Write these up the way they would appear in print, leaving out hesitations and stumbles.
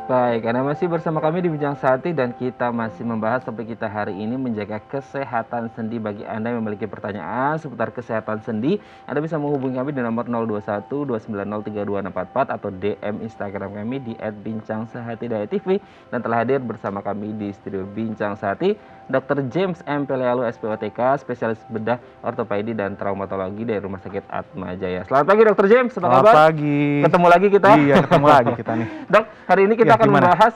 Baik, Anda masih bersama kami di Bincang Sati dan kita masih membahas topik kita hari ini menjaga kesehatan sendi. Bagi Anda yang memiliki pertanyaan seputar kesehatan sendi, Anda bisa menghubungi kami di nomor 021 290 32644 atau DM Instagram kami di @bincangsehati.tv. Dan telah hadir bersama kami di studio Bincang Sati Dr. James M. Pelealu SPOTK, spesialis bedah ortopedi dan traumatologi dari Rumah Sakit Atma Jaya. Selamat pagi Dr. James, apa kabar? Selamat pagi. Ketemu lagi kita. Iya, ketemu lagi kita nih. Dok, hari ini kita akan gimana? membahas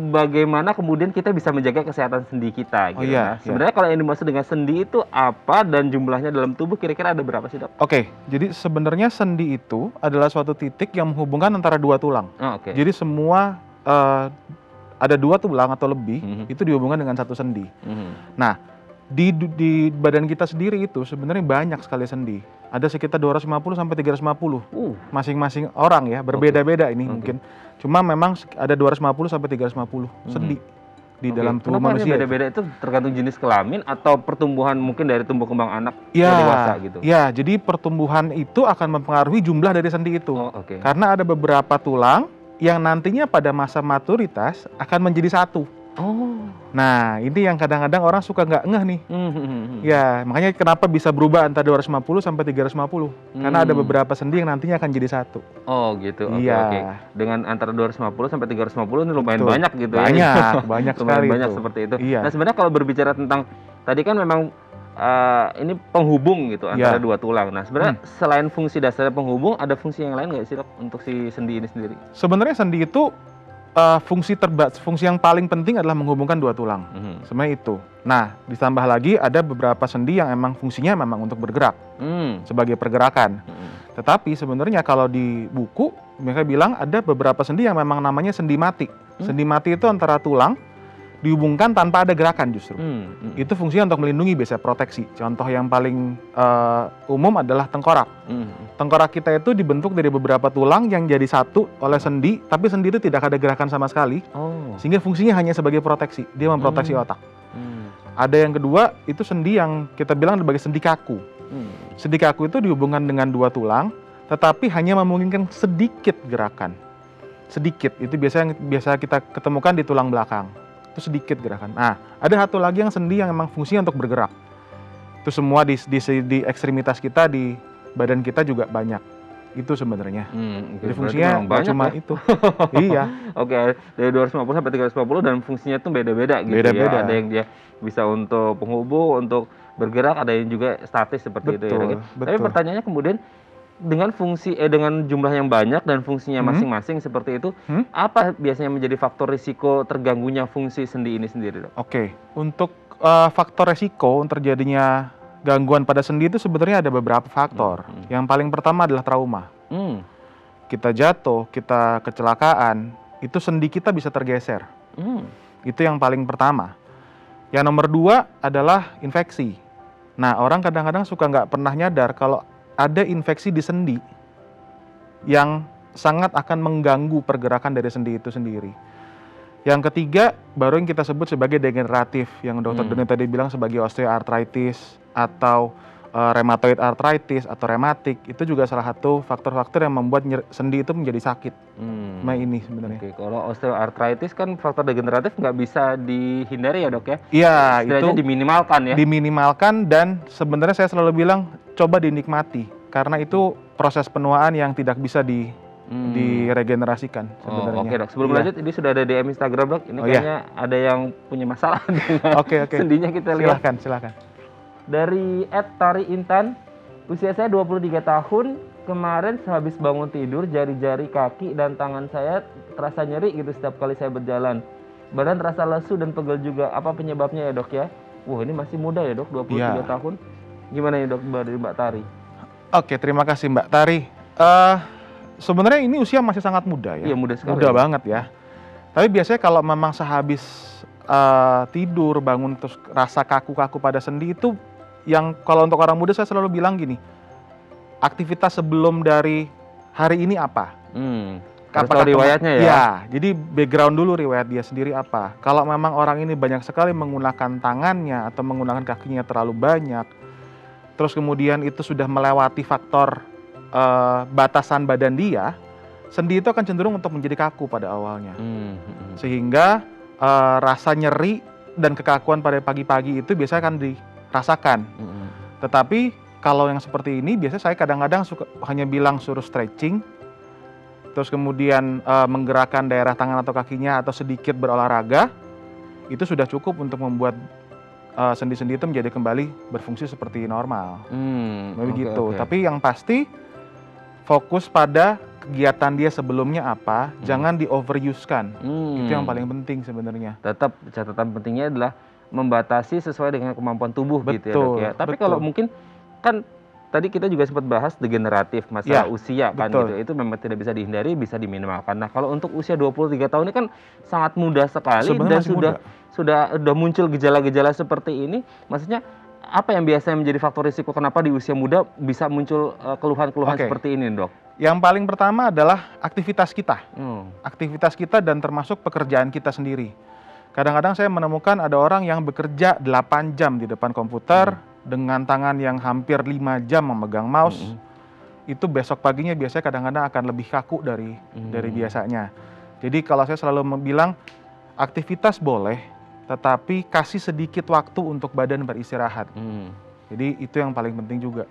bagaimana kemudian kita bisa menjaga kesehatan sendi kita. Oh Gitu. iya, Nah, sebenarnya kalau yang dimaksud dengan sendi itu apa dan jumlahnya dalam tubuh kira-kira ada berapa sih, Dok? Oke, jadi sebenarnya sendi itu adalah suatu titik yang menghubungkan antara dua tulang. Oh, oke. Jadi semua ada dua tulang atau lebih itu dihubungkan dengan satu sendi. Nah, di badan kita sendiri itu sebenarnya banyak sekali sendi. Ada sekitar 250 sampai 350. Masing-masing orang ya, berbeda-beda ini mungkin. Cuma memang ada 250 sampai 350 sendi di dalam tubuh Kenapa manusia. beda-beda itu tergantung jenis kelamin atau pertumbuhan mungkin dari tumbuh kembang anak dewasa gitu? Ya, jadi pertumbuhan itu akan mempengaruhi jumlah dari sendi itu. Oh, oke. Karena ada beberapa tulang yang nantinya pada masa maturitas akan menjadi satu. Oh. Nah, ini yang kadang-kadang orang suka nggak ngeh nih. Ya, makanya kenapa bisa berubah antara 250 sampai 350. Karena ada beberapa sendi yang nantinya akan jadi satu. Oh gitu, oke, Iya. oke. Dengan antara 250 sampai 350 ini lumayan Betul. banyak gitu ya. Banyak Lumayan sekali banyak itu. seperti itu. Iya. Nah sebenarnya kalau berbicara tentang, tadi kan memang ini penghubung gitu antara dua tulang. Nah sebenarnya selain fungsi dasar penghubung, ada fungsi yang lain nggak sih, Dok, untuk si sendi ini sendiri? Sebenarnya sendi itu fungsi yang paling penting adalah menghubungkan dua tulang. Sebenarnya itu. Nah, ditambah lagi ada beberapa sendi yang emang fungsinya memang untuk bergerak sebagai pergerakan. Tetapi sebenarnya kalau di buku mereka bilang ada beberapa sendi yang memang namanya sendi mati. Sendi mati itu antara tulang dihubungkan tanpa ada gerakan justru. Itu fungsinya untuk melindungi, biasanya proteksi. Contoh yang paling umum adalah tengkorak. Tengkorak kita itu dibentuk dari beberapa tulang yang jadi satu oleh sendi, tapi sendi itu tidak ada gerakan sama sekali, sehingga fungsinya hanya sebagai proteksi. Dia memproteksi otak. Ada yang kedua, itu sendi yang kita bilang sebagai sendi kaku. Sendi kaku itu dihubungkan dengan dua tulang, tetapi hanya memungkinkan sedikit gerakan. Sedikit, itu biasa kita ketemukan di tulang belakang. Itu sedikit gerakan. Nah, ada satu lagi yang sendi yang memang fungsinya untuk bergerak. Itu semua di ekstremitas kita, di badan kita juga banyak. Itu sebenarnya. Jadi fungsinya nggak cuma itu. Iya. Oke, dari 250 sampai 350 dan fungsinya tuh beda-beda gitu ya. Beda-beda. Ada yang dia bisa untuk penghubung, untuk bergerak, ada yang juga statis seperti itu ya. Tapi pertanyaannya kemudian dengan dengan jumlah yang banyak dan fungsinya masing-masing seperti itu, apa biasanya menjadi faktor risiko terganggunya fungsi sendi ini sendiri, Dok? Oke, untuk faktor resiko terjadinya gangguan pada sendi itu sebenarnya ada beberapa faktor. Yang paling pertama adalah trauma. Kita jatuh, kita kecelakaan, itu sendi kita bisa tergeser. Itu yang paling pertama. Yang nomor dua adalah infeksi. Nah, orang kadang-kadang suka nggak pernah nyadar kalau ada infeksi di sendi yang sangat akan mengganggu pergerakan dari sendi itu sendiri. Yang ketiga, baru yang kita sebut sebagai degeneratif, yang Dr. Doni tadi bilang sebagai osteoartritis atau rheumatoid arthritis atau rematik. Itu juga salah satu faktor-faktor yang membuat sendi itu menjadi sakit. Nah ini sebenarnya. Oke, kalau osteoartritis kan faktor degeneratif nggak bisa dihindari ya, Dok ya? Iya, istilahnya itu diminimalkan ya? Diminimalkan, dan sebenarnya saya selalu bilang coba dinikmati. Karena itu proses penuaan yang tidak bisa diregenerasikan sebenarnya. Oke, Dok. Sebelum lanjut, ini sudah ada DM Instagram, Dok. Ini kayaknya ada yang punya masalah dengan sendinya, kita lihat. Silakan. Dari @tariintan, usia saya 23 tahun, kemarin sehabis bangun tidur, jari-jari kaki dan tangan saya terasa nyeri gitu setiap kali saya berjalan. Badan terasa lesu dan pegel juga. Apa penyebabnya ya, Dok ya? Wah, ini masih muda ya, Dok, 23 tahun. Gimana ya, Dok, dari Mbak Tari? Oke, terima kasih Mbak Tari. Sebenarnya ini usia masih sangat muda ya. Iya, muda sekali. Muda banget ya. Tapi biasanya kalau memang sehabis tidur, bangun terus rasa kaku-kaku pada sendi itu, yang kalau untuk orang muda saya selalu bilang gini, aktivitas sebelum dari hari ini apa? Harus tahu riwayatnya ya? Ya, jadi background dulu riwayat dia sendiri apa. Kalau memang orang ini banyak sekali menggunakan tangannya atau menggunakan kakinya terlalu banyak, terus kemudian itu sudah melewati faktor batasan badan dia, sendi itu akan cenderung untuk menjadi kaku pada awalnya. Sehingga rasa nyeri dan kekakuan pada pagi-pagi itu biasanya akan dirasakan. Tetapi kalau yang seperti ini biasanya saya kadang-kadang hanya bilang suruh stretching, terus kemudian menggerakkan daerah tangan atau kakinya atau sedikit berolahraga, itu sudah cukup untuk membuat sendi-sendi itu menjadi kembali berfungsi seperti normal. Begitu. Tapi yang pasti fokus pada kegiatan dia sebelumnya apa, jangan di overuse-kan. Itu yang paling penting sebenarnya. Tetap catatan pentingnya adalah membatasi sesuai dengan kemampuan tubuh gitu ya Dok ya. Tapi kalau mungkin kan tadi kita juga sempat bahas degeneratif, masalah usia kan gitu. Itu memang tidak bisa dihindari, bisa diminimalkan. Nah, kalau untuk usia 23 tahun ini kan sangat muda sekali dan sudah muncul gejala-gejala seperti ini. Maksudnya apa yang biasanya menjadi faktor risiko kenapa di usia muda bisa muncul keluhan-keluhan seperti ini, Dok? Yang paling pertama adalah aktivitas kita. Aktivitas kita dan termasuk pekerjaan kita sendiri. Kadang-kadang saya menemukan ada orang yang bekerja 8 jam di depan komputer dengan tangan yang hampir 5 jam memegang mouse. Itu besok paginya biasanya kadang-kadang akan lebih kaku dari biasanya. Jadi kalau saya selalu bilang aktivitas boleh, tetapi kasih sedikit waktu untuk badan beristirahat. Jadi itu yang paling penting juga.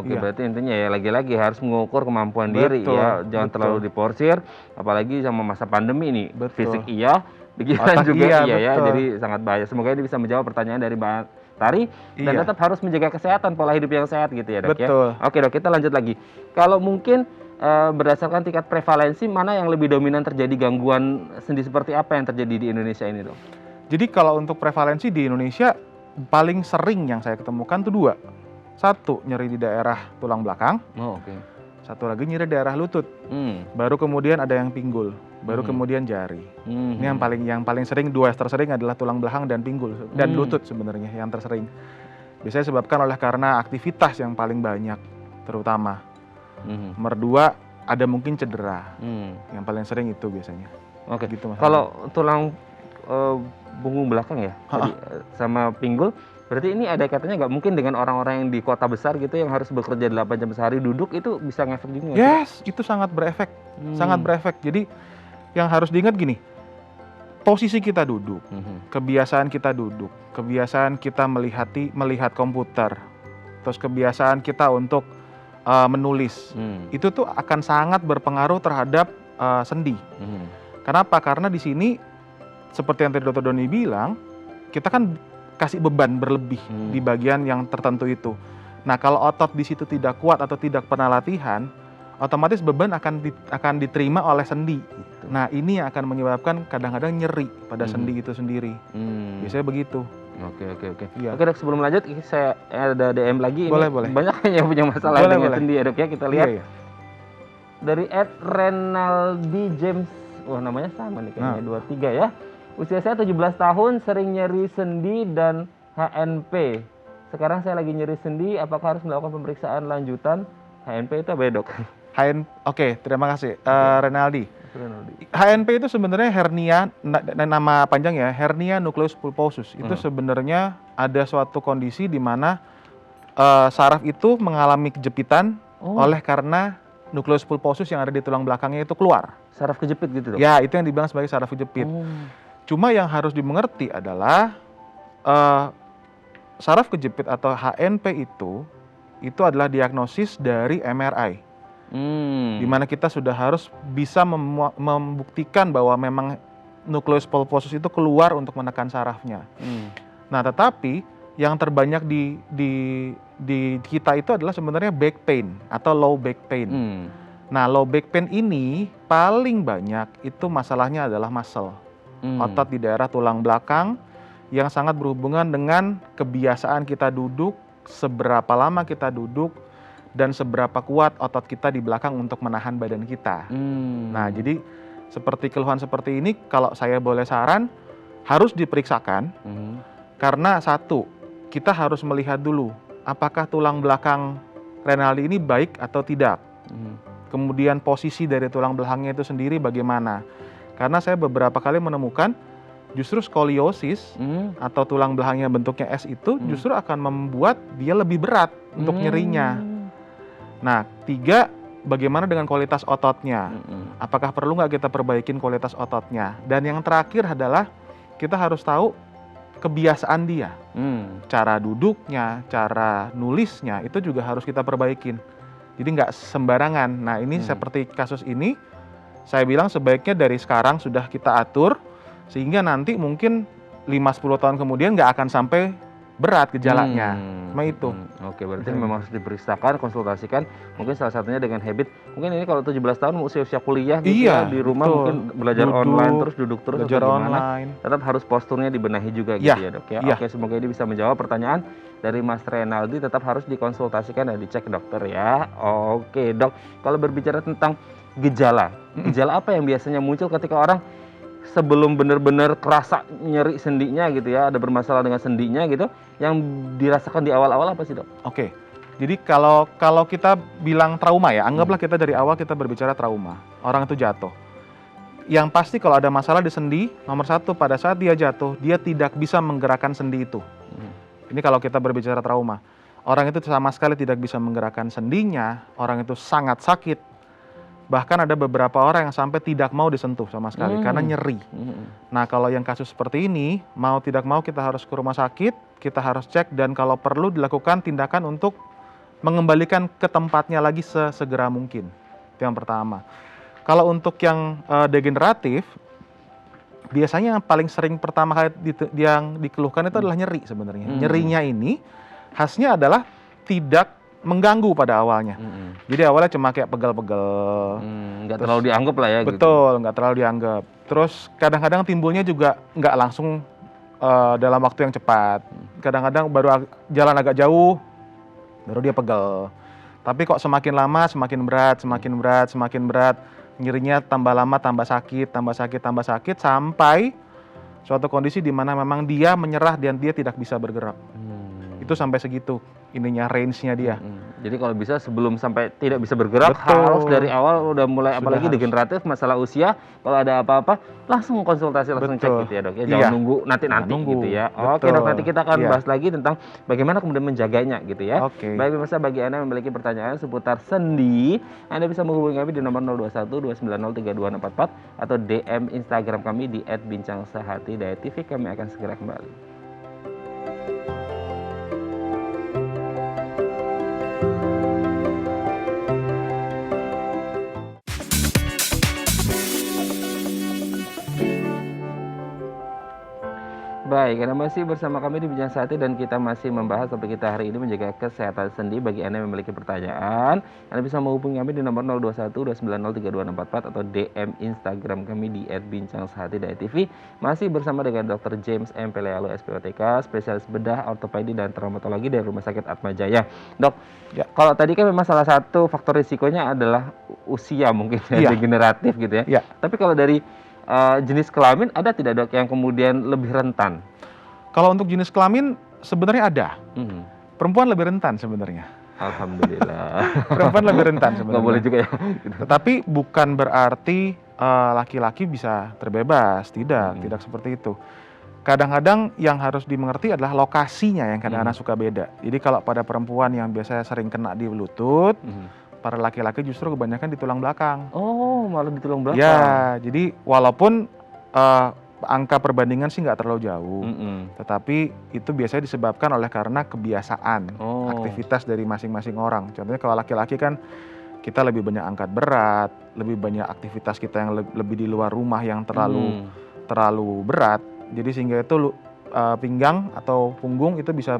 Berarti intinya ya lagi-lagi harus mengukur kemampuan diri ya, jangan terlalu diporsir, apalagi sama masa pandemi ini. Fisik pikiran juga ya, jadi sangat bahaya. Semoga ini bisa menjawab pertanyaan dari Mbak Tari dan tetap harus menjaga kesehatan, pola hidup yang sehat gitu ya Dok ya. Oke Dok, kita lanjut lagi. Kalau mungkin berdasarkan tingkat prevalensi, mana yang lebih dominan terjadi gangguan sendi seperti apa yang terjadi di Indonesia ini Dok? Jadi kalau untuk prevalensi di Indonesia paling sering yang saya ketemukan itu 2. Satu, nyeri di daerah tulang belakang. Satu lagi nyeri daerah lutut. Baru kemudian ada yang pinggul. Baru kemudian jari. Ini yang paling sering, 2 tersering adalah tulang belakang dan pinggul dan lutut sebenarnya yang tersering. Biasanya disebabkan karena aktivitas yang paling banyak terutama. Nomor 2 ada mungkin cedera. Yang paling sering itu biasanya. Gitu, kalau tulang punggung belakang ya sama pinggul, berarti ini ada katanya nggak mungkin dengan orang-orang yang di kota besar gitu yang harus bekerja 8 jam sehari duduk itu bisa ngefek juga? Itu sangat berefek, sangat berefek. Jadi yang harus diingat gini, posisi kita duduk, kebiasaan kita duduk, kebiasaan kita melihat komputer, terus kebiasaan kita untuk menulis, itu tuh akan sangat berpengaruh terhadap sendi. Kenapa? Karena di sini seperti yang tadi Dr. Doni bilang, kita kan kasih beban berlebih di bagian yang tertentu itu. Nah, kalau otot di situ tidak kuat atau tidak pernah latihan, otomatis beban akan diterima oleh sendi. Nah, ini yang akan menyebabkan kadang-kadang nyeri pada sendi itu sendiri. Biasanya begitu. Oke Dok, sebelum lanjut saya ada DM lagi. Boleh. Banyak yang punya masalah dengan sendi ya Dok ya, kita lihat. Dari @Renaldi James, namanya sama nih kayaknya, 23 ya. Usia saya 17 tahun, sering nyeri sendi dan HNP. Sekarang saya lagi nyeri sendi, apakah harus melakukan pemeriksaan lanjutan? HNP itu apa ya Dok? Terima kasih Renaldi. HNP itu sebenarnya hernia, nama panjang ya, hernia nucleus pulposus. Itu sebenarnya ada suatu kondisi di mana saraf itu mengalami kejepitan oleh karena nucleus pulposus yang ada di tulang belakangnya itu keluar. Saraf kejepit gitu Dok? Ya, itu yang dibilang sebagai saraf kejepit. Cuma yang harus dimengerti adalah saraf kejepit atau HNP itu adalah diagnosis dari MRI. Di mana kita sudah harus bisa membuktikan bahwa memang nucleus pulposus itu keluar untuk menekan sarafnya. Nah, tetapi yang terbanyak di kita itu adalah sebenarnya back pain atau low back pain. Nah, low back pain ini paling banyak itu masalahnya adalah muscle. Otot di daerah tulang belakang yang sangat berhubungan dengan kebiasaan kita duduk, seberapa lama kita duduk, dan seberapa kuat otot kita di belakang untuk menahan badan kita. Nah, jadi seperti keluhan seperti ini, kalau saya boleh saran, harus diperiksakan. Karena satu, kita harus melihat dulu, apakah tulang belakang Renaldi ini baik atau tidak. Kemudian posisi dari tulang belakangnya itu sendiri bagaimana. Karena saya beberapa kali menemukan justru skoliosis atau tulang belakangnya bentuknya S itu justru akan membuat dia lebih berat untuk nyerinya. Nah, 3, bagaimana dengan kualitas ototnya? Apakah perlu nggak kita perbaikin kualitas ototnya? Dan yang terakhir adalah kita harus tahu kebiasaan dia. Cara duduknya, cara nulisnya itu juga harus kita perbaikin. Jadi nggak sembarangan. Nah ini seperti kasus ini, saya bilang sebaiknya dari sekarang sudah kita atur, sehingga nanti mungkin 5-10 tahun kemudian nggak akan sampai berat gejalanya. Cuma itu. Oke, berarti memang harus diperiksakan, konsultasikan. Mungkin salah satunya dengan habit. Mungkin ini kalau 17 tahun usia-usia kuliah gitu ya, di rumah betul. mungkin belajar online terus duduk terus belajar atau gimana. online. Tetap harus posturnya dibenahi juga gitu ya, Dok ya. Iya. Oke, semoga ini bisa menjawab pertanyaan dari Mas Renaldi. Tetap harus dikonsultasikan dan dicek dokter ya. Oke, Dok. Kalau berbicara tentang gejala apa yang biasanya muncul ketika orang sebelum benar-benar kerasa nyeri sendinya gitu ya, ada bermasalah dengan sendinya gitu, yang dirasakan di awal-awal apa sih, Dok? Oke. Jadi kalau kita bilang trauma ya, anggaplah kita dari awal kita berbicara trauma. Orang itu jatuh. Yang pasti kalau ada masalah di sendi, nomor satu pada saat dia jatuh, dia tidak bisa menggerakkan sendi itu. Ini kalau kita berbicara trauma. Orang itu sama sekali tidak bisa menggerakkan sendinya, orang itu sangat sakit. Bahkan ada beberapa orang yang sampai tidak mau disentuh sama sekali karena nyeri. Nah kalau yang kasus seperti ini, mau tidak mau kita harus ke rumah sakit, kita harus cek dan kalau perlu dilakukan tindakan untuk mengembalikan ke tempatnya lagi sesegera mungkin. Itu yang pertama. Kalau untuk yang degeneratif, biasanya yang paling sering pertama kali yang dikeluhkan itu adalah nyeri sebenarnya. Nyerinya ini khasnya adalah tidak mengganggu pada awalnya. Jadi awalnya cuma kayak pegel-pegel. Nggak terlalu dianggap lah ya. Betul, nggak terlalu dianggap. Terus kadang-kadang timbulnya juga nggak langsung dalam waktu yang cepat. Kadang-kadang baru jalan agak jauh, baru dia pegel. Tapi kok semakin lama semakin berat. Nyerinya tambah lama tambah sakit, sampai suatu kondisi di mana memang dia menyerah dan dia tidak bisa bergerak. Itu sampai segitu ininya range-nya dia. Jadi kalau bisa sebelum sampai tidak bisa bergerak, Betul. harus dari awal udah mulai, apalagi harus. degeneratif, masalah usia, kalau ada apa-apa langsung konsultasi, langsung cek gitu ya, Dok ya. Jangan nunggu nanti gitu ya. Oke, Dok, nanti kita akan bahas lagi tentang bagaimana kemudian menjaganya gitu ya. Baik pemirsa, bagi Anda yang memiliki pertanyaan seputar sendi, Anda bisa menghubungi kami di nomor 021 290 32644 atau DM Instagram kami di @bincangsehati.tv. Kami akan segera kembali. Baik, Anda masih bersama kami di Bincang Sehati dan kita masih membahas topik kita hari ini menjaga kesehatan sendi. Bagi Anda yang memiliki pertanyaan, Anda bisa menghubungi kami di nomor 021 290 32644 atau DM Instagram kami di @bincangsehati.tv. Masih bersama dengan Dr. James M. Pelealo, SPOTK, spesialis bedah, ortopedi dan traumatologi dari Rumah Sakit Atma Jaya. Dok, kalau tadi kan memang salah satu faktor risikonya adalah usia mungkin degeneratif gitu ya. Tapi kalau dari jenis kelamin ada tidak, Dok, yang kemudian lebih rentan? Kalau untuk jenis kelamin sebenarnya ada. Perempuan lebih rentan sebenarnya. Alhamdulillah. Perempuan lebih rentan sebenarnya. Nggak boleh juga ya. Tetapi bukan berarti laki-laki bisa terbebas, tidak seperti itu. Kadang-kadang yang harus dimengerti adalah lokasinya yang kadang-kadang suka beda. Jadi kalau pada perempuan yang biasanya sering kena di lutut, para laki-laki justru kebanyakan di tulang belakang. Oh, malah di tulang belakang. Ya, jadi walaupun angka perbandingan sih nggak terlalu jauh, tetapi itu biasanya disebabkan oleh karena kebiasaan aktivitas dari masing-masing orang. Contohnya kalau laki-laki kan kita lebih banyak angkat berat, lebih banyak aktivitas kita yang lebih di luar rumah yang terlalu berat. Jadi sehingga itu pinggang atau punggung itu bisa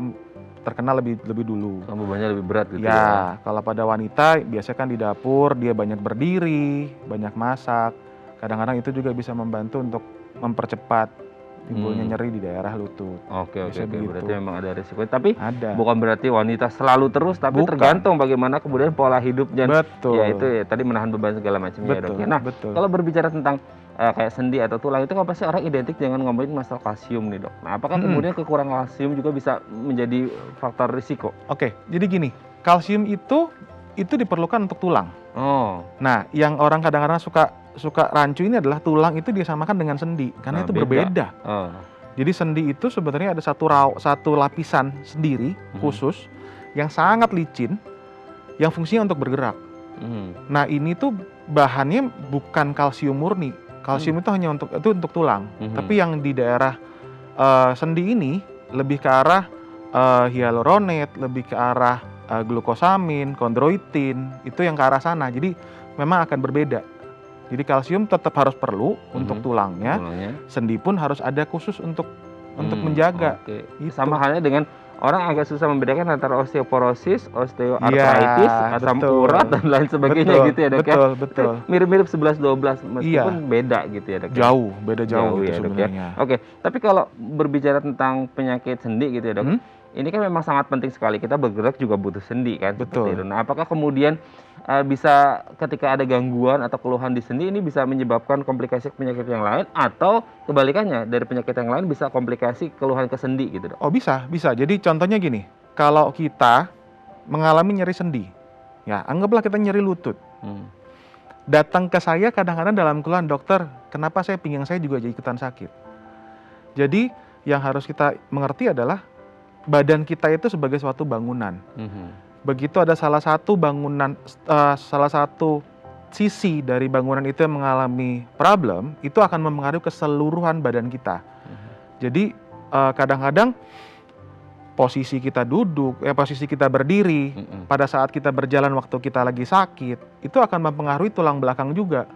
terkena lebih dulu. Bebannya lebih berat gitu ya. Kalau pada wanita biasanya kan di dapur dia banyak berdiri, banyak masak. Kadang-kadang itu juga bisa membantu untuk mempercepat timbulnya nyeri di daerah lutut. Oke. Berarti memang ada risiko. Tapi bukan berarti wanita selalu terus, tapi tergantung bagaimana kemudian pola hidupnya. Betul. Ya itu ya, tadi menahan beban segala macam ya, Dok. Nah, kalau berbicara tentang kayak sendi atau tulang itu kan pasti orang identik dengan ngomongin masalah kalsium nih, Dok. Nah, apakah kemudian kekurangan kalsium juga bisa menjadi faktor risiko? Oke, jadi gini, kalsium itu diperlukan untuk tulang. Nah, yang orang kadang-kadang suka rancu ini adalah tulang itu disamakan dengan sendi karena itu berbeda. Jadi sendi itu sebenarnya ada satu lapisan sendiri khusus yang sangat licin yang fungsinya untuk bergerak. Nah ini tuh bahannya bukan kalsium murni. Kalsium itu hanya untuk tulang. Tapi yang di daerah sendi ini lebih ke arah hyaluronate, lebih ke arah glukosamin, kondroitin, itu yang ke arah sana. Jadi memang akan berbeda. Jadi kalsium tetap harus perlu untuk tulangnya. Sendi pun harus ada khusus untuk menjaga. Gitu. Sama halnya dengan orang agak susah membedakan antara osteoporosis, osteoartritis, asam urat dan lain sebagainya gitu ya dok ya. Betul. Mirip-mirip 11-12 meskipun beda gitu ya dok. Beda jauh gitu ya, sebenarnya. Oke, tapi kalau berbicara tentang penyakit sendi gitu ya dok, ini kan memang sangat penting sekali, kita bergerak juga butuh sendi kan. Betul. Nah apakah kemudian bisa ketika ada gangguan atau keluhan di sendi ini bisa menyebabkan komplikasi penyakit yang lain, atau kebalikannya dari penyakit yang lain bisa komplikasi keluhan ke sendi gitu dok? Oh bisa. Jadi contohnya gini, kalau kita mengalami nyeri sendi, ya anggaplah kita nyeri lutut, datang ke saya kadang-kadang dalam keluhan, dokter kenapa saya pinggang saya juga jadi ikutan sakit. Jadi yang harus kita mengerti adalah badan kita itu sebagai suatu bangunan. Begitu ada salah satu bangunan, salah satu sisi dari bangunan itu yang mengalami problem, itu akan mempengaruhi keseluruhan badan kita. Jadi kadang-kadang posisi kita duduk, posisi kita berdiri, pada saat kita berjalan waktu kita lagi sakit, itu akan mempengaruhi tulang belakang juga.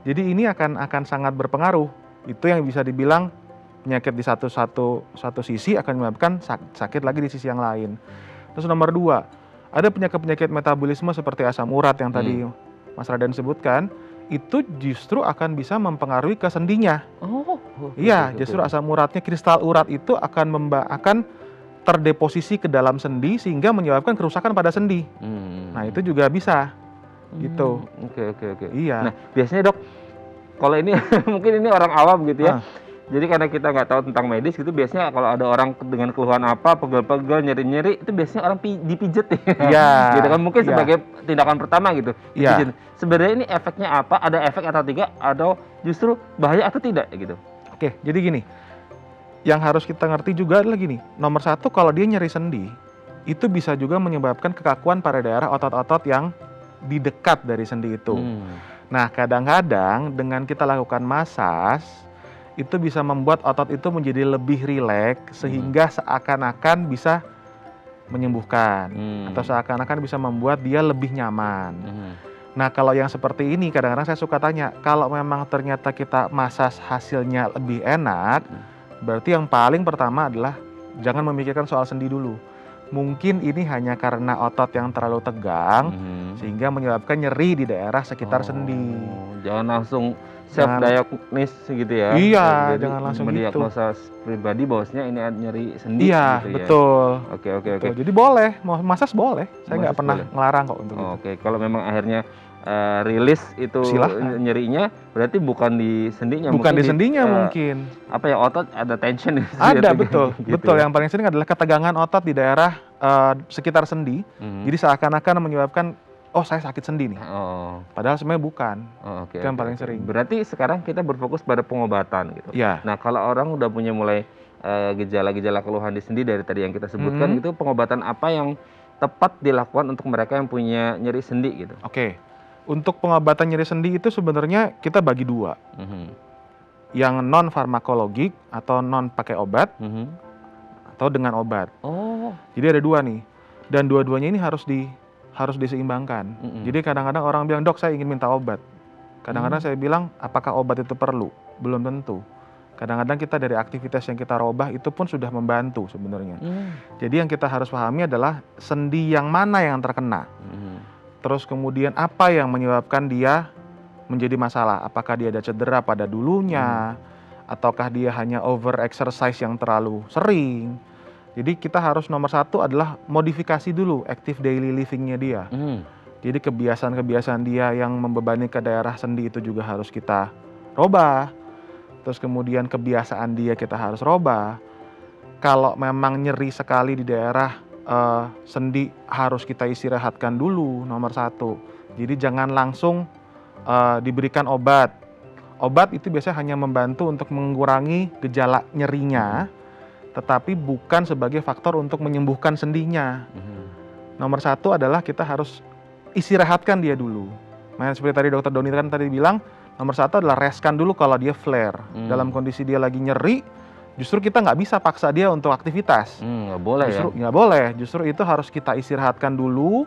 Jadi ini akan sangat berpengaruh. Itu yang bisa dibilang penyakit di satu sisi akan menyebabkan sakit lagi di sisi yang lain. Terus nomor 2, ada penyakit-penyakit metabolisme seperti asam urat yang tadi Mas Raden sebutkan, itu justru akan bisa mempengaruhi ke sendinya. Iya, justru asam uratnya, kristal urat itu akan terdeposisi ke dalam sendi sehingga menyebabkan kerusakan pada sendi. Nah itu juga bisa, gitu. Oke. Iya. Nah biasanya dok, kalau ini mungkin ini orang awam gitu ya. Jadi karena kita nggak tahu tentang medis gitu, biasanya kalau ada orang dengan keluhan apa, pegel-pegel, nyeri-nyeri, itu biasanya orang dipijet ya. Gitu kan, mungkin sebagai tindakan pertama gitu. Sebenarnya ini efeknya apa? Ada efek atau tidak? Atau justru bahaya atau tidak gitu? Oke, jadi gini, yang harus kita ngerti juga adalah gini, nomor 1 kalau dia nyeri sendi, itu bisa juga menyebabkan kekakuan pada daerah otot-otot yang di dekat dari sendi itu. Nah kadang-kadang dengan kita lakukan massage, itu bisa membuat otot itu menjadi lebih rileks sehingga seakan-akan bisa menyembuhkan atau seakan-akan bisa membuat dia lebih nyaman. Nah kalau yang seperti ini kadang-kadang saya suka tanya, kalau memang ternyata kita massage hasilnya lebih enak, berarti yang paling pertama adalah jangan memikirkan soal sendi dulu. Mungkin ini hanya karena otot yang terlalu tegang sehingga menyebabkan nyeri di daerah sekitar sendi. Jangan langsung self-diagnosis gitu ya. Iya, jangan langsung mendiagnosa pribadi bahwasanya ini nyeri sendi. Iya, gitu ya. Betul. Oke. Jadi boleh, mau massage boleh. Saya nggak pernah ngelarang kok untuk itu. Oke, kalau memang akhirnya rilis itu nyerinya, berarti bukan di sendinya. Bukan di sendinya mungkin. Apa ya, otot ada tension. Ada, betul. Betul, yang paling sering adalah ketegangan otot di daerah sekitar sendi. Jadi seakan-akan menyebabkan, oh saya sakit sendi nih. Padahal sebenarnya bukan. Itu yang paling sering. Berarti sekarang kita berfokus pada pengobatan gitu. Iya. Nah kalau orang udah punya mulai gejala-gejala keluhan di sendi dari tadi yang kita sebutkan, itu pengobatan apa yang tepat dilakukan untuk mereka yang punya nyeri sendi gitu? Oke. Untuk pengobatan nyeri sendi itu sebenarnya kita bagi 2. Yang non farmakologik atau non pakai obat, atau dengan obat. Jadi ada 2 nih. Dan dua-duanya ini harus diseimbangkan. Jadi kadang-kadang orang bilang, dok saya ingin minta obat. Kadang-kadang saya bilang, apakah obat itu perlu? Belum tentu. Kadang-kadang kita dari aktivitas yang kita robah itu pun sudah membantu sebenarnya. Jadi yang kita harus pahami adalah sendi yang mana yang terkena. Terus kemudian apa yang menyebabkan dia menjadi masalah? Apakah dia ada cedera pada dulunya? Ataukah dia hanya over exercise yang terlalu sering? Jadi kita harus nomor 1 adalah modifikasi dulu active daily living-nya dia. Jadi kebiasaan-kebiasaan dia yang membebani ke daerah sendi itu juga harus kita robah. Terus kemudian kebiasaan dia kita harus robah. Kalau memang nyeri sekali di daerah sendi, harus kita istirahatkan dulu nomor 1. Jadi jangan langsung diberikan obat. Obat itu biasanya hanya membantu untuk mengurangi gejala nyerinya, tetapi bukan sebagai faktor untuk menyembuhkan sendinya. Nomor 1 adalah kita harus istirahatkan dia dulu. Nah, seperti tadi dokter Doni kan tadi bilang, nomor satu adalah reskan dulu kalau dia flare. Dalam kondisi dia lagi nyeri, justru kita nggak bisa paksa dia untuk aktivitas. Nggak boleh justru, ya? Nggak boleh, justru itu harus kita istirahatkan dulu,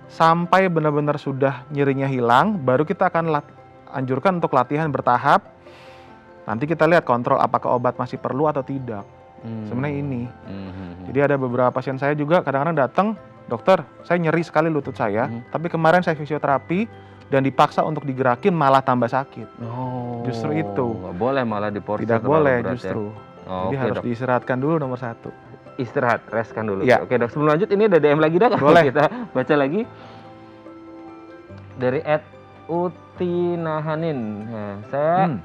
sampai benar-benar sudah nyerinya hilang, baru kita akan anjurkan untuk latihan bertahap. Nanti kita lihat kontrol apakah obat masih perlu atau tidak. Sebenarnya ini. Jadi ada beberapa pasien saya juga kadang-kadang datang, dokter, saya nyeri sekali lutut saya, tapi kemarin saya fisioterapi dan dipaksa untuk digerakin malah tambah sakit. Justru itu. Nggak boleh malah diporsir. Tidak boleh berat, justru. Ya? Jadi harus diistirahatkan dulu nomor satu. Istirahat, reskan dulu. Ya. Oke dok, sebelum lanjut ini ada DM lagi dok. Boleh. Kita baca lagi dari @utinahanin. Nah, saya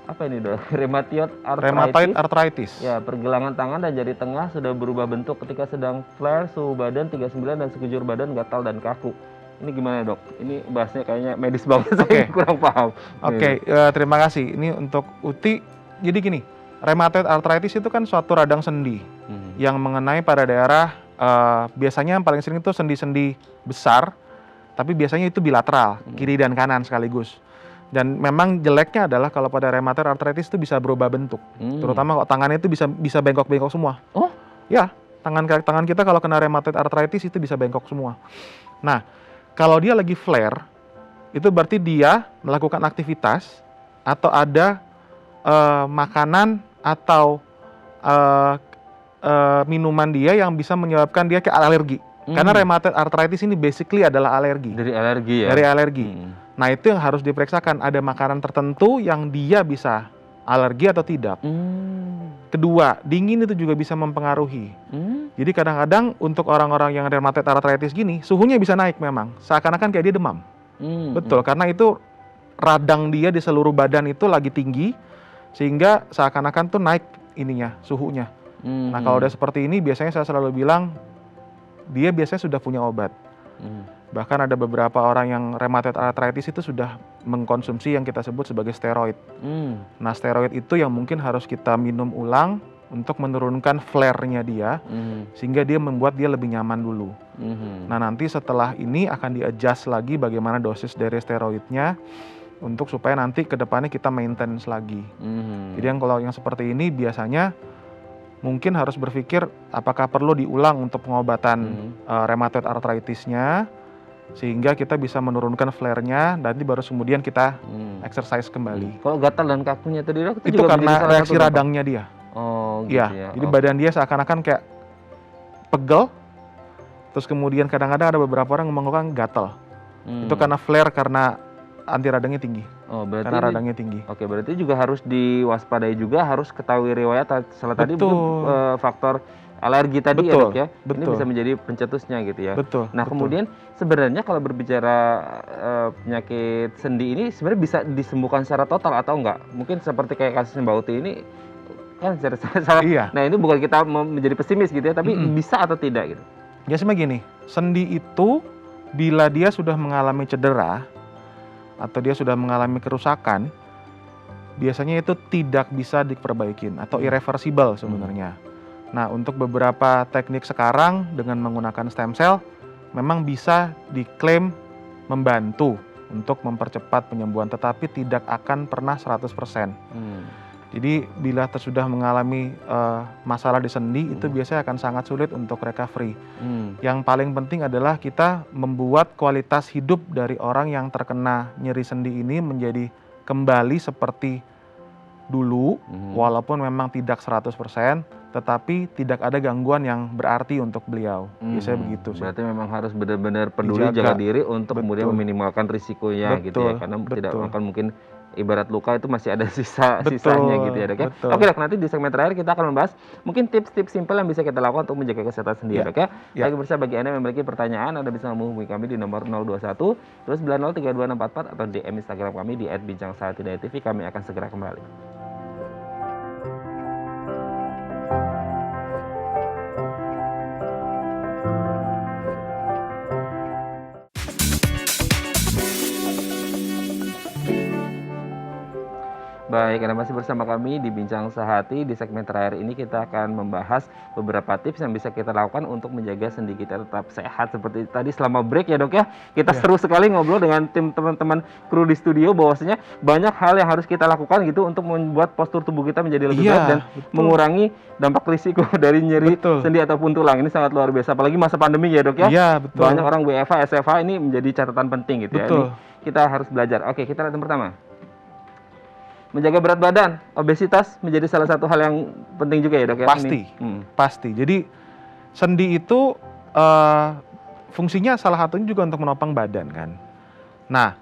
apa ini dok? Rheumatoid arthritis. Ya, pergelangan tangan dan jari tengah sudah berubah bentuk ketika sedang flare, suhu badan 39 dan sekujur badan gatal dan kaku. Ini gimana dok? Ini bahasnya kayaknya medis banget, saya kurang paham. Oke, terima kasih. Ini untuk Uti. Jadi gini, rheumatoid arthritis itu kan suatu radang sendi yang mengenai pada daerah, biasanya yang paling sering itu sendi-sendi besar, tapi biasanya itu bilateral, kiri dan kanan sekaligus. Dan memang jeleknya adalah kalau pada rheumatoid arthritis itu bisa berubah bentuk, terutama kalau tangannya itu bisa bengkok-bengkok semua. Oh? Ya, tangan kita kalau kena rheumatoid arthritis itu bisa bengkok semua. Nah, kalau dia lagi flare, itu berarti dia melakukan aktivitas atau ada makanan atau minuman dia yang bisa menyebabkan dia kayak alergi. Karena rheumatoid arthritis ini basically adalah alergi. Dari alergi ya? Dari alergi. Nah, itu yang harus diperiksakan. Ada makanan tertentu yang dia bisa alergi atau tidak. Kedua, dingin itu juga bisa mempengaruhi. Jadi kadang-kadang untuk orang-orang yang rheumatoid arthritis gini, suhunya bisa naik memang. Seakan-akan kayak dia demam. Betul, karena itu radang dia di seluruh badan itu lagi tinggi, sehingga seakan-akan tuh naik ininya, suhunya. Nah, kalau udah seperti ini, biasanya saya selalu bilang, dia biasanya sudah punya obat. Bahkan ada beberapa orang yang rheumatoid arthritis itu sudah mengkonsumsi yang kita sebut sebagai steroid. Nah, steroid itu yang mungkin harus kita minum ulang untuk menurunkan flare-nya dia, sehingga dia membuat dia lebih nyaman dulu. Nah, nanti setelah ini akan di-adjust lagi bagaimana dosis dari steroidnya, untuk supaya nanti ke depannya kita maintenance lagi. Jadi kalau yang seperti ini biasanya mungkin harus berpikir apakah perlu diulang untuk pengobatan rheumatoid arthritisnya, sehingga kita bisa menurunkan flare-nya, nanti baru kemudian kita exercise kembali. Kalau gatal dan kakunya tadi dok, itu juga karena reaksi radangnya dia. Oh gitu ya. Jadi badan dia seakan-akan kayak pegel, terus kemudian kadang-kadang ada beberapa orang yang mengeluhkan gatal. Itu karena flare, karena anti radangnya tinggi. Oh, berarti karena radangnya tinggi. Oke, berarti juga harus diwaspadai juga, harus ketahui riwayat setelah tadi faktor alergi tadi ya dok ya. Ini bisa menjadi pencetusnya gitu ya. Nah, kemudian sebenarnya kalau berbicara penyakit sendi ini sebenarnya bisa disembuhkan secara total atau enggak? Mungkin seperti kayak kasus Mbak Uti ini kan salah. Nah, ini bukan kita menjadi pesimis gitu ya, tapi bisa atau tidak gitu. Ya sebenarnya gini, sendi itu bila dia sudah mengalami cedera atau dia sudah mengalami kerusakan, biasanya itu tidak bisa diperbaikin atau irreversible sebenarnya. Nah, untuk beberapa teknik sekarang dengan menggunakan stem cell memang bisa diklaim membantu untuk mempercepat penyembuhan, tetapi tidak akan pernah 100%. Jadi bila sudah mengalami masalah di sendi, itu biasanya akan sangat sulit untuk recovery. Yang paling penting adalah kita membuat kualitas hidup dari orang yang terkena nyeri sendi ini menjadi kembali seperti dulu, walaupun memang tidak 100%, tetapi tidak ada gangguan yang berarti untuk beliau. Biasanya begitu sih. Berarti memang harus benar-benar peduli jaga diri untuk kemudian meminimalkan risikonya gitu ya. Karena tidak akan mungkin ibarat luka itu masih ada sisanya gitu ya dok ya. Oke dok, nanti di segmen terakhir kita akan membahas mungkin tips-tips simpel yang bisa kita lakukan untuk menjaga kesehatan sendiri dok ya. Lagi bersama bagi Anda yang memiliki pertanyaan, Anda bisa menghubungi kami di nomor 021 terus 903244 atau DM Instagram kami di @bincangsahatidayatv. Kami akan segera kembali. Baik, Anda masih bersama kami di Bincang Sehati. Di segmen terakhir ini kita akan membahas beberapa tips yang bisa kita lakukan untuk menjaga sendi kita tetap sehat. Seperti tadi selama break ya dok ya, kita seru sekali ngobrol dengan tim teman-teman kru di studio, bahwasanya banyak hal yang harus kita lakukan gitu untuk membuat postur tubuh kita menjadi lebih baik dan mengurangi dampak risiko dari nyeri sendi ataupun tulang. Ini sangat luar biasa, apalagi masa pandemi ya dok ya. Iya, betul. Banyak orang WFH, SFH ini menjadi catatan penting gitu ya. Ini kita harus belajar. Oke, kita lihat yang pertama. Menjaga berat badan, obesitas menjadi salah satu hal yang penting juga ya dok ya? Pasti. Jadi sendi itu fungsinya salah satunya juga untuk menopang badan kan. Nah,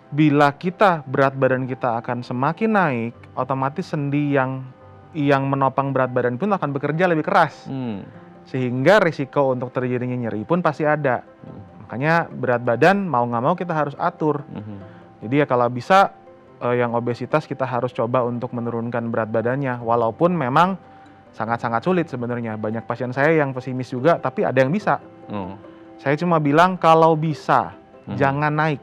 bila kita berat badan kita akan semakin naik, otomatis sendi yang menopang berat badan pun akan bekerja lebih keras. Sehingga risiko untuk terjadinya nyeri pun pasti ada. Makanya berat badan mau nggak mau kita harus atur. Jadi ya kalau bisa yang obesitas kita harus coba untuk menurunkan berat badannya, walaupun memang sangat-sangat sulit sebenarnya. Banyak pasien saya yang pesimis juga, tapi ada yang bisa. Saya cuma bilang kalau bisa jangan naik.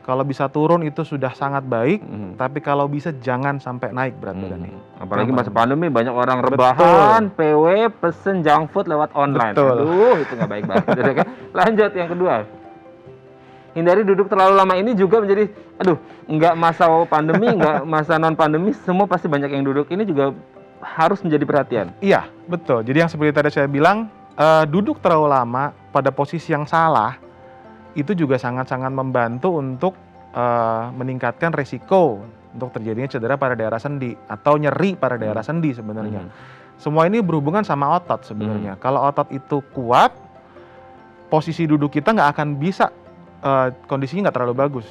Kalau bisa turun itu sudah sangat baik, tapi kalau bisa jangan sampai naik berat badannya. Apalagi masa pandemi banyak orang rebahan, PW, pesen junk food lewat online. Aduh, itu nggak baik banget. Lanjut yang kedua. Hindari duduk terlalu lama, ini juga menjadi, nggak masa pandemi, nggak masa non pandemi, semua pasti banyak yang duduk. Ini juga harus menjadi perhatian. Iya, betul. Jadi yang seperti tadi saya bilang, duduk terlalu lama pada posisi yang salah, itu juga sangat-sangat membantu untuk meningkatkan resiko untuk terjadinya cedera pada daerah sendi atau nyeri pada daerah sendi sebenarnya. Semua ini berhubungan sama otot sebenarnya. Kalau otot itu kuat, posisi duduk kita nggak akan bisa, kondisinya nggak terlalu bagus.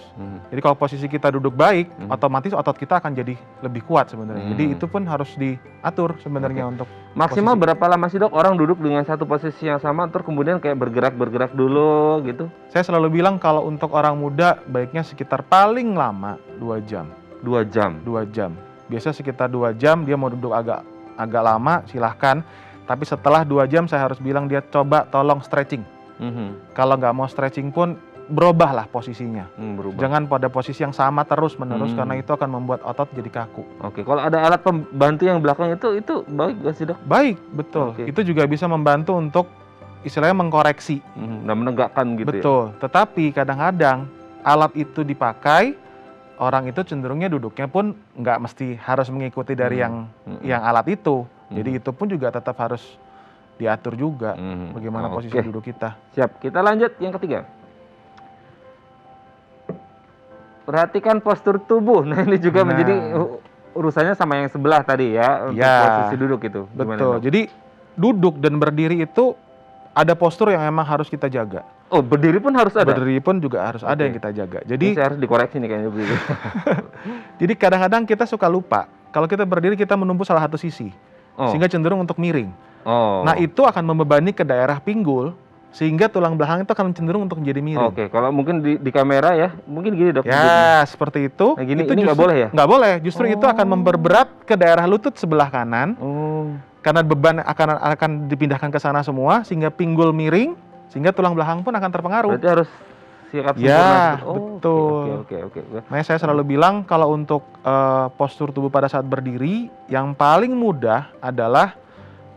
Jadi kalau posisi kita duduk baik, otomatis otot kita akan jadi lebih kuat sebenarnya. Jadi itu pun harus diatur sebenarnya untuk maksimal posisi. Berapa lama sih dok orang duduk dengan satu posisi yang sama, terus kemudian kayak bergerak dulu gitu? Saya selalu bilang kalau untuk orang muda baiknya sekitar paling lama 2 jam. 2 jam? 2 jam. Biasa sekitar 2 jam, dia mau duduk agak lama silahkan. Tapi setelah 2 jam saya harus bilang dia coba tolong stretching. Kalau nggak mau stretching pun berubahlah posisinya. Jangan pada posisi yang sama terus menerus karena itu akan membuat otot jadi kaku. Oke, kalau ada alat pembantu yang belakang itu baik gak sih dok? Baik, betul. Itu juga bisa membantu untuk istilahnya mengkoreksi dan menegakkan gitu. Betul. Tetapi kadang-kadang alat itu dipakai, orang itu cenderungnya duduknya pun nggak mesti harus mengikuti dari yang alat itu. Jadi itu pun juga tetap harus diatur juga bagaimana posisi duduk kita. Siap. Kita lanjut yang ketiga. Perhatikan postur tubuh. Nah ini juga menjadi urusannya sama yang sebelah tadi ya, untuk posisi duduk itu. Betul. Jadi duduk dan berdiri itu ada postur yang emang harus kita jaga. Oh, berdiri pun harus ada? Berdiri pun juga harus ada yang kita jaga. Jadi saya harus dikoreksi nih kayaknya begitu. Jadi kadang-kadang kita suka lupa. Kalau kita berdiri kita menumpu salah satu sisi, sehingga cenderung untuk miring. Nah itu akan membebani ke daerah pinggul, sehingga tulang belakang itu akan cenderung untuk menjadi miring. Oke, kalau mungkin di kamera ya, mungkin gini dok. Ya, seperti itu. Nah, gini, itu ini nggak boleh ya? Nggak boleh, justru itu akan memperberat ke daerah lutut sebelah kanan. Karena beban akan dipindahkan ke sana semua, sehingga pinggul miring, sehingga tulang belakang pun akan terpengaruh. Berarti harus sikap sempurna. Ya, betul. Oke. Makanya saya selalu bilang kalau untuk postur tubuh pada saat berdiri, yang paling mudah adalah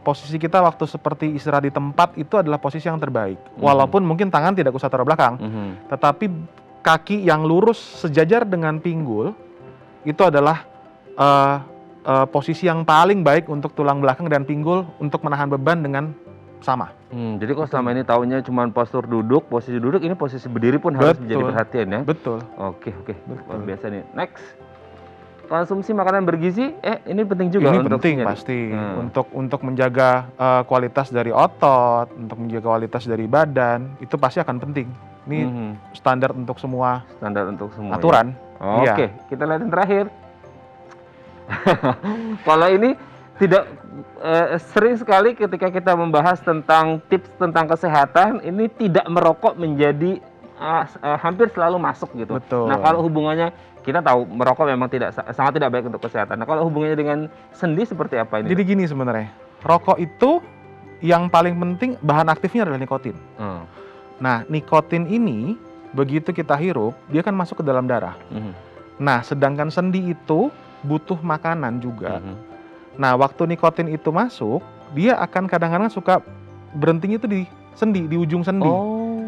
posisi kita waktu seperti istirahat di tempat itu adalah posisi yang terbaik. Walaupun mungkin tangan tidak usah taruh belakang, tetapi kaki yang lurus sejajar dengan pinggul itu adalah posisi yang paling baik untuk tulang belakang dan pinggul untuk menahan beban dengan sama. Jadi kalau selama ini taunya cuma postur duduk, posisi duduk, ini posisi berdiri pun harus menjadi perhatian ya. Betul. Oke. Luar biasa nih. Next. Konsumsi makanan bergizi, ini penting juga. Ini penting pasti untuk menjaga kualitas dari otot, untuk menjaga kualitas dari badan, itu pasti akan penting. Ini standar untuk semua. Aturan. Ya? Oke, kita lihat yang terakhir. Kalau ini tidak sering sekali ketika kita membahas tentang tips tentang kesehatan, ini tidak merokok menjadi hampir selalu masuk gitu. Betul. Nah kalau hubungannya, kita tahu merokok memang sangat tidak baik untuk kesehatan. Nah kalau hubungannya dengan sendi seperti apa ini? Jadi gini sebenarnya, rokok itu yang paling penting bahan aktifnya adalah nikotin. Nah nikotin ini begitu kita hirup, dia kan masuk ke dalam darah. Nah, sedangkan sendi itu butuh makanan juga. Nah, waktu nikotin itu masuk, dia akan kadang-kadang suka berhentinya itu di sendi, di ujung sendi. Oh.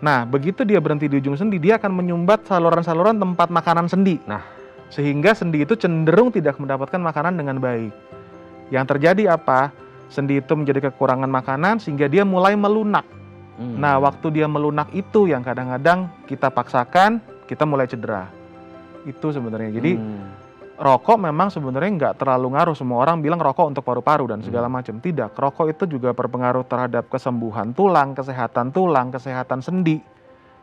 Nah, begitu dia berhenti di ujung sendi, dia akan menyumbat saluran-saluran tempat makanan sendi. Nah, sehingga sendi itu cenderung tidak mendapatkan makanan dengan baik. Yang terjadi apa? Sendi itu menjadi kekurangan makanan sehingga dia mulai melunak. Nah, waktu dia melunak itu yang kadang-kadang kita paksakan, kita mulai cedera. Itu sebenarnya. Jadi rokok memang sebenarnya nggak terlalu ngaruh. Semua orang bilang rokok untuk paru-paru dan segala macam. Tidak, rokok itu juga berpengaruh terhadap kesembuhan tulang, kesehatan sendi.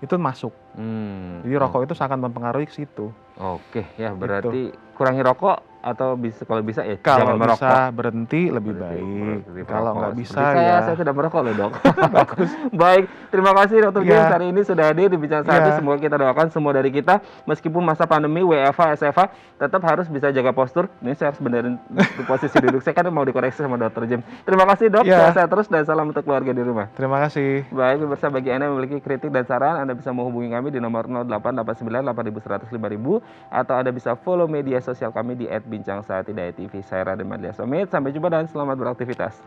Itu masuk. Jadi rokok itu sangat mempengaruhi ke situ. Oke, ya berarti kurangi rokok atau kalau bisa ya Kalau jangan merokok. bisa berhenti lebih baik. Kalau nggak bisa saya tidak merokok loh, Dok. Bagus. Baik, terima kasih Dr. James hari ini sudah hadir di Bincang Sehati. Semoga kita doakan semua dari kita meskipun masa pandemi WFH, SFH tetap harus bisa jaga postur. Ini saya harus benerin posisi duduk saya kan mau dikoreksi sama Dr. James. Terima kasih, Dok. Sehat terus dan salam untuk keluarga di rumah. Terima kasih. Baik, pemirsa, bagi Anda yang memiliki kritik dan saran, Anda bisa menghubungi kami di nomor 0889 8100 5000 atau Anda bisa follow media sosial kami di @bincangsaati.tv. Saya Raden Madlia Somit. Sampai jumpa dan selamat beraktivitas.